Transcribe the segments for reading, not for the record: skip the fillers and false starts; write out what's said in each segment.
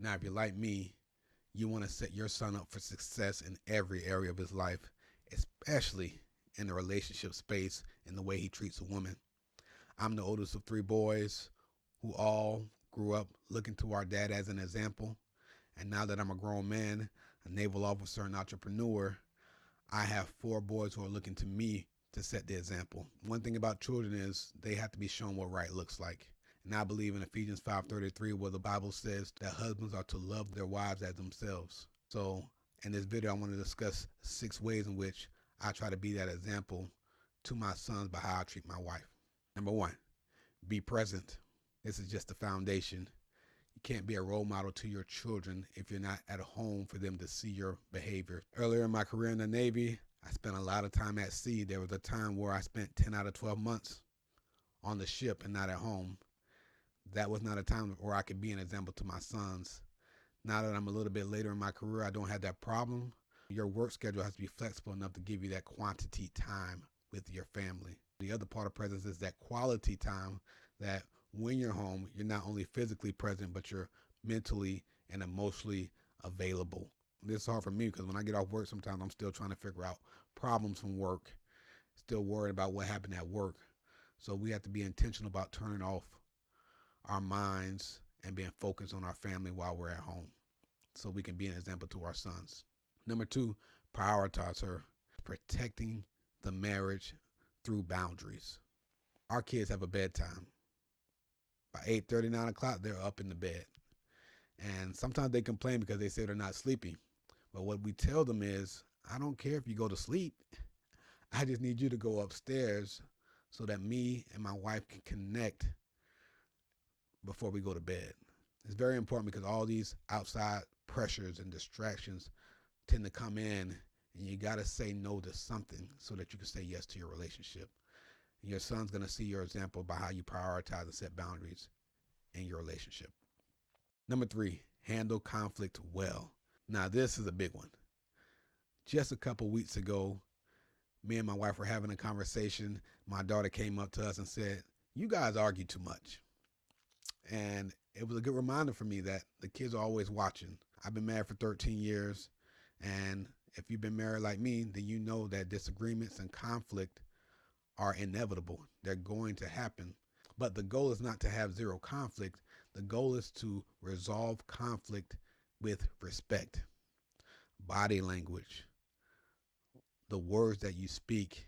Now, if you're like me, you want to set your son up for success in every area of his life, especially in the relationship space and the way he treats a woman. I'm the oldest of three boys who all grew up looking to our dad as an example. And now that I'm a grown man, a naval officer, and entrepreneur, I have four boys who are looking to me to set the example. One thing about children is they have to be shown what right looks like. And I believe in Ephesians 5:33 where the Bible says that husbands are to love their wives as themselves. So in this video, I want to discuss 6 ways in which I try to be that example to my sons by how I treat my wife. Number one, be present. This is just the foundation. You can't be a role model to your children if you're not at home for them to see your behavior. Earlier in my career in the Navy, I spent a lot of time at sea. There was a time where I spent 10 out of 12 months on the ship and not at home. That was not a time where I could be an example to my sons. Now that I'm a little bit later in my career, I don't have that problem. Your work schedule has to be flexible enough to give you that quantity time with your family. The other part of presence is that quality time that when you're home, you're not only physically present, but you're mentally and emotionally available. This is hard for me because when I get off work, sometimes I'm still trying to figure out problems from work, still worried about what happened at work. So we have to be intentional about turning off our minds and being focused on our family while we're at home so we can be an example to our sons. Number two, prioritize her, protecting the marriage through boundaries. Our kids have a bedtime. By 8:30, 9 o'clock, they're up in the bed. And sometimes they complain because they say they're not sleepy. But what we tell them is, I don't care if you go to sleep. I just need you to go upstairs so that me and my wife can connect before we go to bed. It's very important because all these outside pressures and distractions tend to come in, and you got to say no to something so that you can say yes to your relationship. And your son's going to see your example by how you prioritize and set boundaries in your relationship. Number three, handle conflict well. Now, this is a big one. Just a couple weeks ago, me and my wife were having a conversation. My daughter came up to us and said, "You guys argue too much." And it was a good reminder for me that the kids are always watching. I've been married for 13 years. And if you've been married like me, then you know that disagreements and conflict are inevitable. They're going to happen. But the goal is not to have zero conflict. The goal is to resolve conflict with respect. Body language, the words that you speak,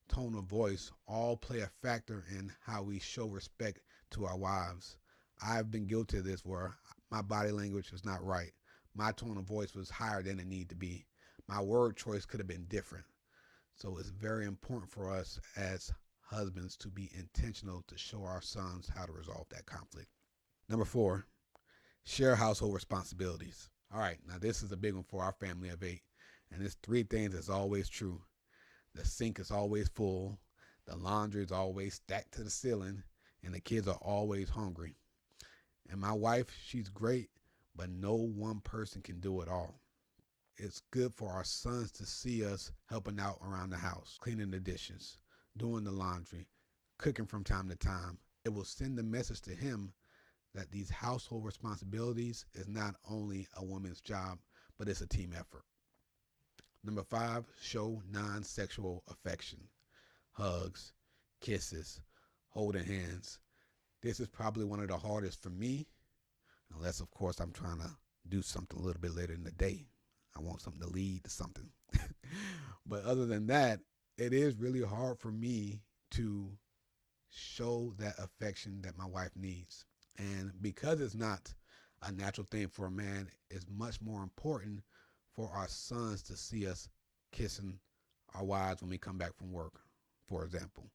tone of voice all play a factor in how we show respect to our wives. I've been guilty of this where my body language was not right. My tone of voice was higher than it needed to be. My word choice could have been different. So it's very important for us as husbands to be intentional to show our sons how to resolve that conflict. Number four, share household responsibilities. All right, now this is a big one for our family of 8. And it's 3 things that's always true. The sink is always full, the laundry is always stacked to the ceiling, and the kids are always hungry. And my wife, she's great, but no one person can do it all. It's good for our sons to see us helping out around the house, cleaning the dishes, doing the laundry, cooking from time to time. It will send a message to him that these household responsibilities is not only a woman's job, but it's a team effort. Number 5, show non-sexual affection. Hugs, kisses, holding hands. This is probably one of the hardest for me, unless of course I'm trying to do something a little bit later in the day. I want something to lead to something. But other than that, it is really hard for me to show that affection that my wife needs. And because it's not a natural thing for a man, it's much more important for our sons to see us kissing our wives when we come back from work, for example,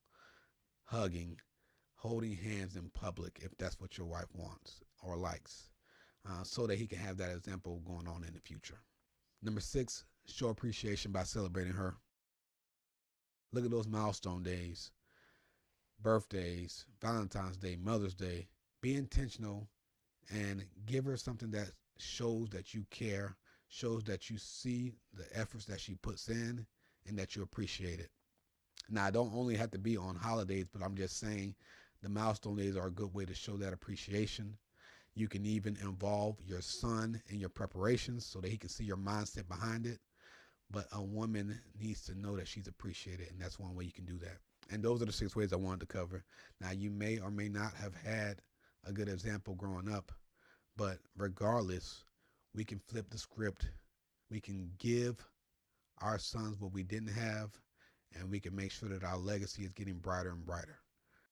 hugging, holding hands in public if that's what your wife wants or likes, so that he can have that example going on in the future. Number 6, show appreciation by celebrating her. Look at those milestone days, birthdays, Valentine's Day, Mother's Day. Be intentional and give her something that shows that you care, shows that you see the efforts that she puts in and that you appreciate it. Now, I don't only have to be on holidays, but I'm just saying the milestone days are a good way to show that appreciation. You can even involve your son in your preparations so that he can see your mindset behind it. But a woman needs to know that she's appreciated, and that's one way you can do that. And those are the 6 ways I wanted to cover. Now, you may or may not have had a good example growing up, but regardless, we can flip the script. We can give our sons what we didn't have, and we can make sure that our legacy is getting brighter and brighter.